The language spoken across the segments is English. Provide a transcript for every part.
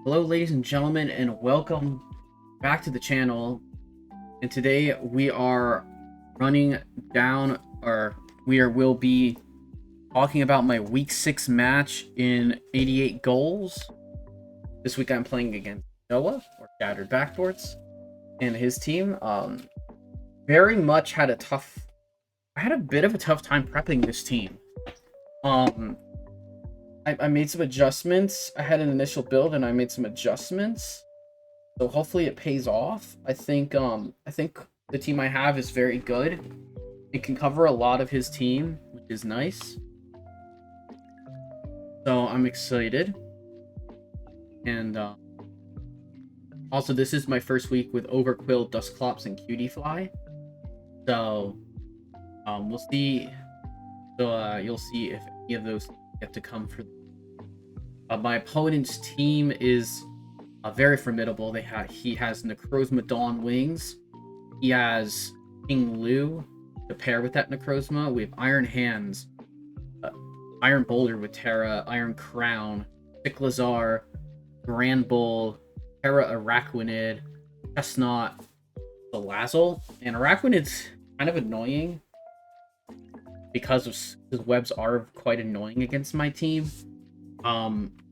Hello, ladies and gentlemen, and welcome back to the channel. And today we are running down, or will be talking about my week 6 match in 88 goals. This week I'm playing against Noah, or Shattered Backboards, and his team. Very much had a tough. I had a bit of a tough time prepping this team. I made some adjustments. I had an initial build and I made some adjustments. So hopefully it pays off. I think the team I have is very good. It can cover a lot of his team, which is nice. So I'm excited. And also this is my first week with Overquill, Dustclops, and Cutiefly. So we'll see. So you'll see if any of those get to come for. My opponent's team is very formidable. He has Necrozma Dawn Wings. He has King Lu to pair with that Necrozma. We have Iron Hands, Iron Boulder with Terra, Iron Crown, Cyclizar, Grand Bull, Terra Araquanid, Chestnut, Salazzle. And Araquanid's kind of annoying because his webs are quite annoying against my team.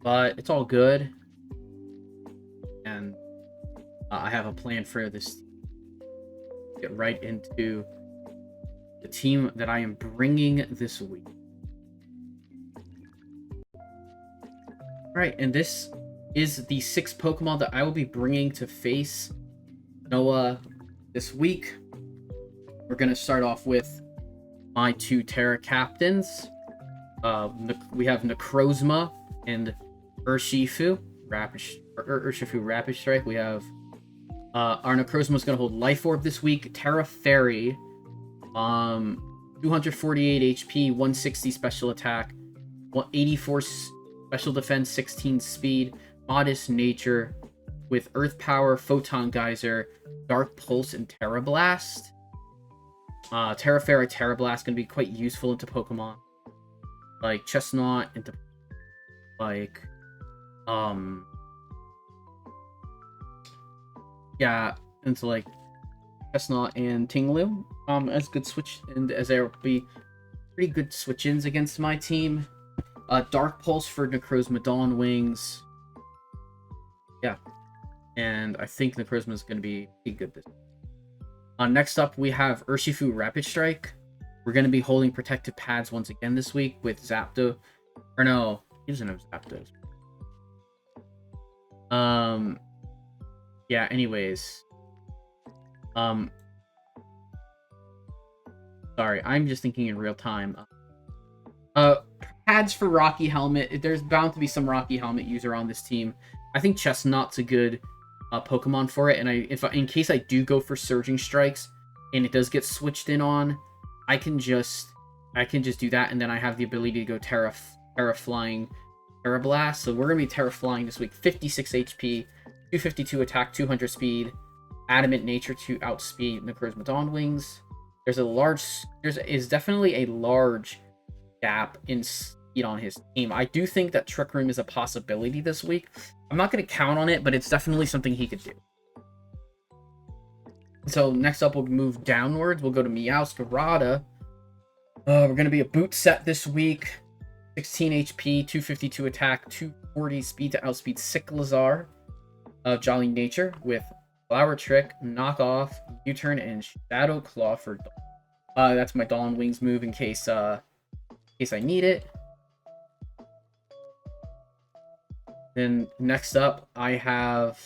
But it's all good. And I have a plan for this. Get right into the team that I am bringing this week. Alright, and this is the 6 Pokemon that I will be bringing to face Noah this week. We're going to start off with my 2 Terra Captains. We have Necrozma and Urshifu Rapid Strike. We have our Necrozma is going to hold Life Orb this week. Terra Fairy, 248 HP, 160 special attack, 184 special defense, 16 speed, Modest Nature with Earth Power, Photon Geyser, Dark Pulse, and Terra Blast. Terra Fairy, Terra Blast going to be quite useful into Pokemon like Chestnut, into like into like Chestnut and Tinglu as good switch, and as there will be pretty good switch-ins against my team. Dark Pulse for Necrozma Dawn Wings. Yeah, and I think Necrozma is going to be good this. Next up, we have Urshifu Rapid Strike. We're going to be holding Protective Pads once again this week with Zapdos. Or no, he doesn't have Zapdos. Yeah, anyways. Sorry, I'm just thinking in real time. Pads for Rocky Helmet. There's bound to be some Rocky Helmet user on this team. I think Chestnut's a good Pokemon for it, and in case I do go for Surging Strikes and it does get switched in on, I can just do that, and then I have the ability to go Terra Flying, Terra Blast. So we're gonna be Terra Flying this week. 56 HP, 252 attack, 200 speed, Adamant Nature to outspeed Necrozma Dawn Wings. There's definitely a large gap in speed on his team. I do think that Trick Room is a possibility this week. I'm not going to count on it, but it's definitely something he could do. So next up, we'll move downwards. We'll go to Meowscarada. We're going to be a boot set this week. 16 HP, 252 attack, 240 speed to outspeed Cyclizar of Jolly Nature with Flower Trick, Knockoff, U-Turn, and Shadow Claw for that's my Dawn Wings move in case I need it. Then next up, I have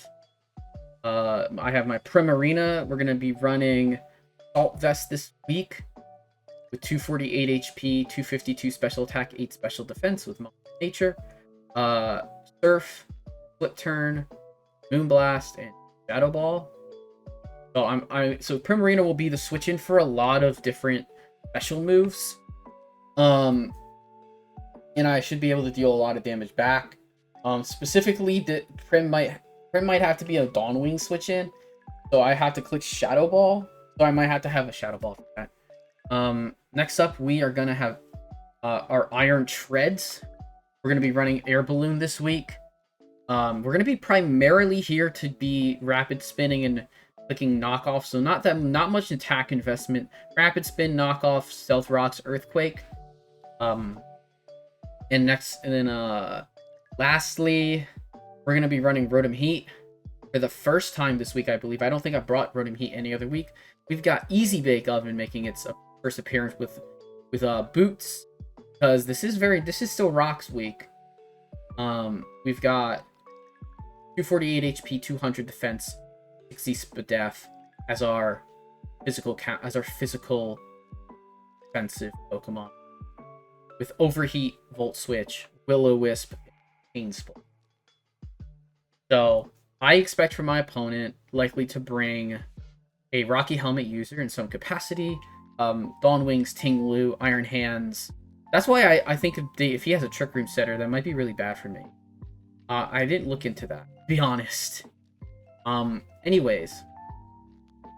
my Primarina. We're gonna be running Salt Vest this week with 248 HP, 252 special attack, 8 special defense with Nature, Surf, Flip Turn, Moonblast, and Shadow Ball. So Primarina will be the switch in for a lot of different special moves, and I should be able to deal a lot of damage back. Specifically, the Prim might have to be a Dawn Wing switch in, so I have to click Shadow Ball. So I might have to have a Shadow Ball for that. Next up, we are gonna have our Iron Treads. We're gonna be running Air Balloon this week. We're going to be primarily here to be rapid spinning and clicking knockoff, so not much attack investment. Rapid spin, knockoff, stealth rocks, earthquake. And then lastly, we're going to be running Rotom Heat for the first time this week, I believe. I don't think I brought Rotom Heat any other week. We've got Easy Bake Oven making its first appearance with Boots, because this is still Rocks week. We've got 248 HP, 200 defense, 60 Spadef as our physical defensive Pokemon, with Overheat, Volt Switch, Will-O-Wisp, Pain Split. So I expect from my opponent likely to bring a Rocky Helmet user in some capacity, Dawn Wings, Ting-Lu, Iron Hands. That's why I think if he has a Trick Room setter, that might be really bad for me. I didn't look into that, to be honest. Anyways,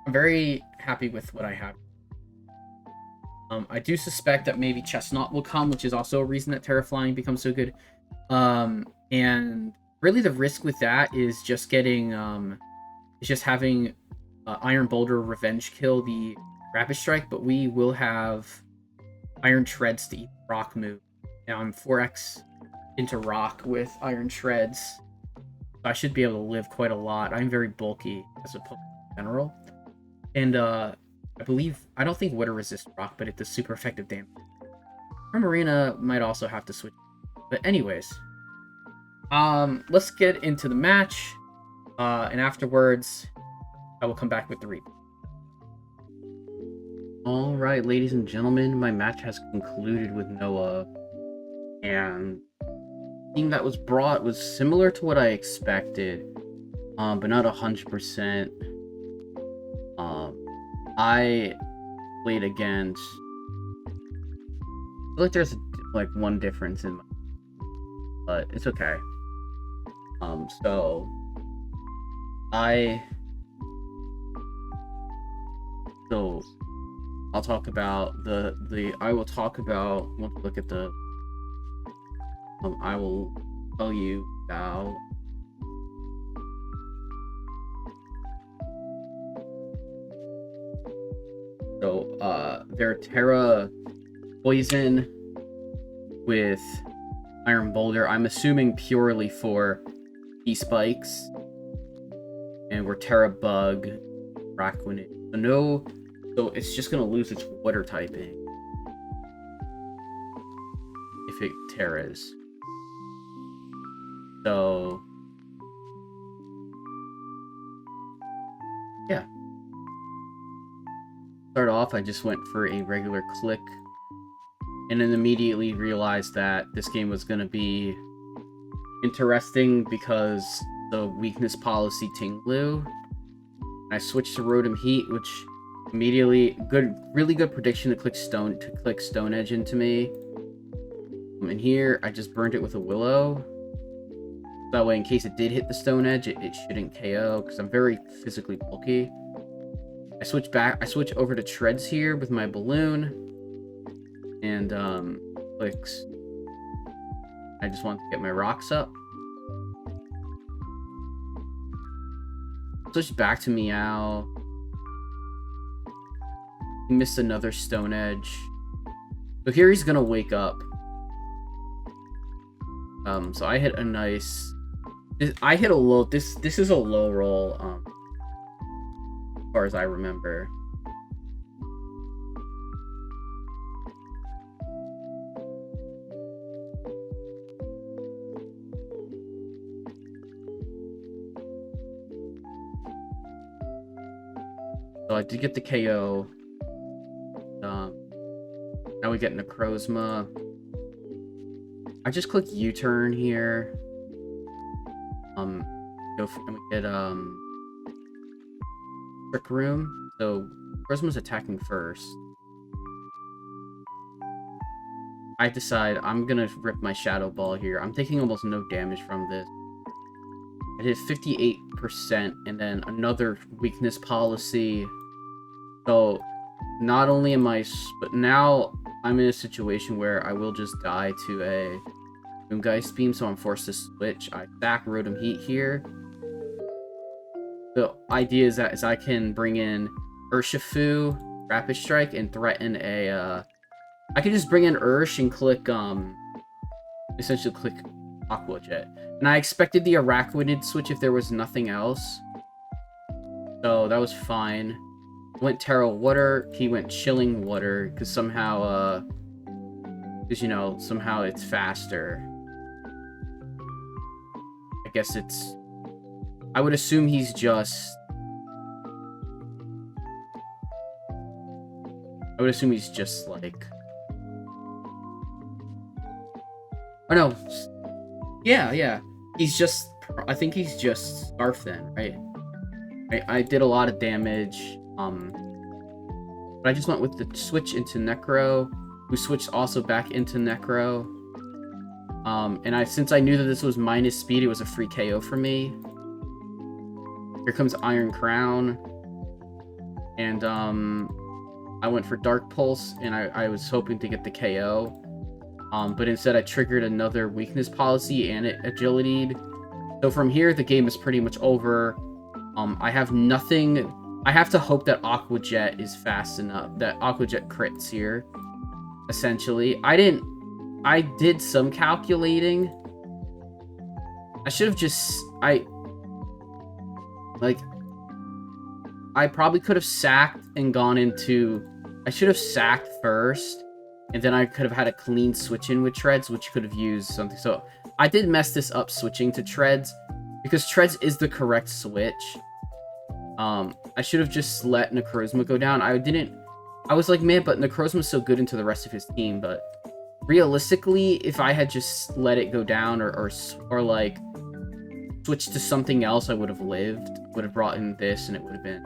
I'm very happy with what I have. I do suspect that maybe Chestnut will come, which is also a reason that Terra Flying becomes so good. And really the risk with that is just getting, having Iron Boulder Revenge kill the Rapid Strike, but we will have Iron Treads to eat Rock move. Now I'm 4x into Rock with Iron Treads. So I should be able to live quite a lot. I'm very bulky as a Pokemon in general. And I don't think Water resists Rock, but it does super effective damage. Marina might also have to switch. But anyways, let's get into the match. And afterwards, I will come back with the replay. Alright, ladies and gentlemen, my match has concluded with Noah. And the team that was brought was similar to what I expected, but not 100%. I played against... I feel like there's like one difference in my... But it's okay. So I'll talk about I will talk about, once we look at the, I will tell you about their Terra Poison with Iron Boulder. I'm assuming purely for P-Spikes. And we're Terra Bug, Raquinate. So it's just gonna lose its water typing if it Terras. So yeah. Start off, I just went for a regular click, and then immediately realized that this game was gonna be interesting because the weakness policy Ting-Lu. I switched to Rotom Heat, which immediately really good prediction to click Stone Edge into me. And here I just burned it with a Willow. That way, in case it did hit the Stone Edge, it shouldn't KO because I'm very physically bulky. I switch over to Treads here with my Balloon, and clicks. I just want to get my rocks up. Switch back to Meow. He missed another Stone Edge. So here he's gonna wake up. So I hit a nice... I hit a low... This is a low roll, as far as I remember. So I did get the KO. Now we get Necrozma. I just click U-turn here. And we get Trick Room. So Necrozma's attacking first. I decide I'm gonna rip my Shadow Ball here. I'm taking almost no damage from this. I did 58%, and then another weakness policy. So not only am I, but now I'm in a situation where I will just die to a Moongeist Beam, so I'm forced to switch. I stack Rotom Heat here. The idea is that I can bring in Urshifu, Rapid Strike, and threaten a, I can just bring in Ursh and click, essentially click Aqua Jet. And I expected the Araquanid switch if there was nothing else. So that was fine. Went Terra Water, he went Chilling Water, because somehow, because, you know, somehow it's faster. I guess it's... I would assume he's just... I would assume he's just, like... Oh, no. Yeah. He's just... I think he's just Scarf then, right? I did a lot of damage. But I just went with the switch into Necro, who switched also back into Necro. And since I knew that this was minus speed, it was a free KO for me. Here comes Iron Crown. And I went for Dark Pulse, and I was hoping to get the KO. But instead I triggered another weakness policy, and it agility'd. So from here, the game is pretty much over. I have nothing... I have to hope that Aqua Jet is fast enough, that Aqua Jet crits here, essentially. I did some calculating. I should have just... I probably could have sacked and gone into... I should have sacked first, and then I could have had a clean switch in with Treads, which could have used something. So I did mess this up switching to Treads, because Treads is the correct switch. I should have just let Necrozma go down. I was like, man, but Necrozma's so good into the rest of his team, but realistically, if I had just let it go down or like switched to something else, I would have lived, would have brought in this, and it would have been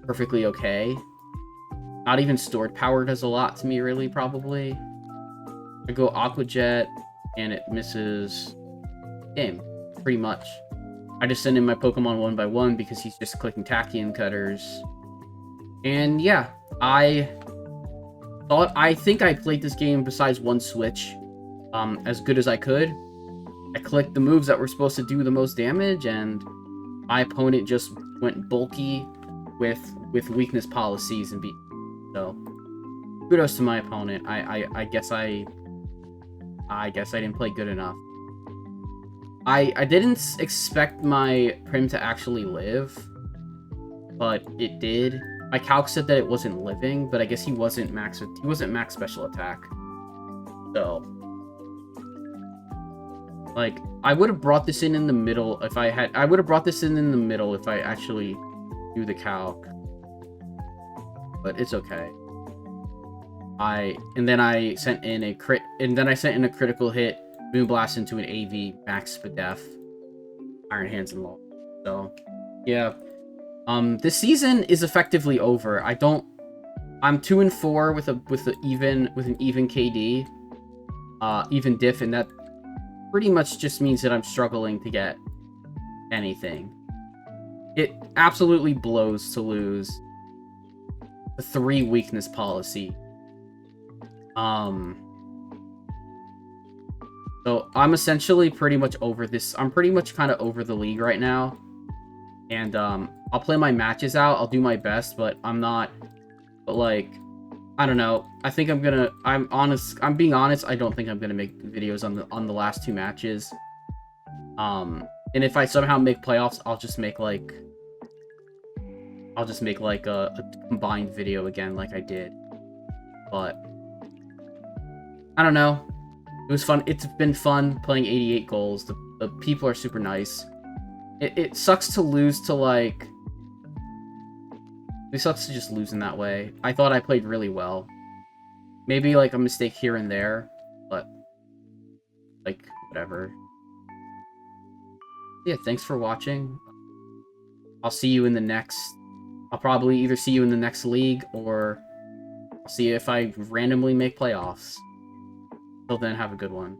perfectly okay. Not even stored power does a lot to me, really, probably. I go Aqua Jet, and it misses game, pretty much. I just send in my Pokemon one by one because he's just clicking Tachyon Cutters. And yeah, I think I played this game besides one switch as good as I could. I clicked the moves that were supposed to do the most damage, and my opponent just went bulky with weakness policies and beat me. So kudos to my opponent. I guess I didn't play good enough. I didn't expect my Prim to actually live, but it did. My calc said that it wasn't living, but I guess he wasn't max special attack. So, like, I would have brought this in the middle if I would have brought this in the middle if I actually do the calc. But it's okay. And then I sent in a critical hit, Moonblast into an AV, max Spadef, Iron Hands and Law. So, yeah. This season is effectively over. I'm 2-4 with an even KD, even diff, and that pretty much just means that I'm struggling to get anything. It absolutely blows to lose the 3 weakness policy. So I'm essentially pretty much over this. I'm pretty much kind of over the league right now. And I'll play my matches out. I'll do my best, but I'm not. But like, I don't know. I think I'm gonna. I'm honest. I'm being honest. I don't think I'm gonna make videos on the last 2 matches. And if I somehow make playoffs, I'll just make like a combined video again, like I did. But I don't know. It was fun. It's been fun playing 88 goals. The people are super nice. It sucks to lose to, like... It sucks to just lose in that way. I thought I played really well. Maybe, like, a mistake here and there, but... Like, whatever. Yeah, thanks for watching. I'll see you in the next... I'll probably either see you in the next league, or... I'll see if I randomly make playoffs. Till then, have a good one.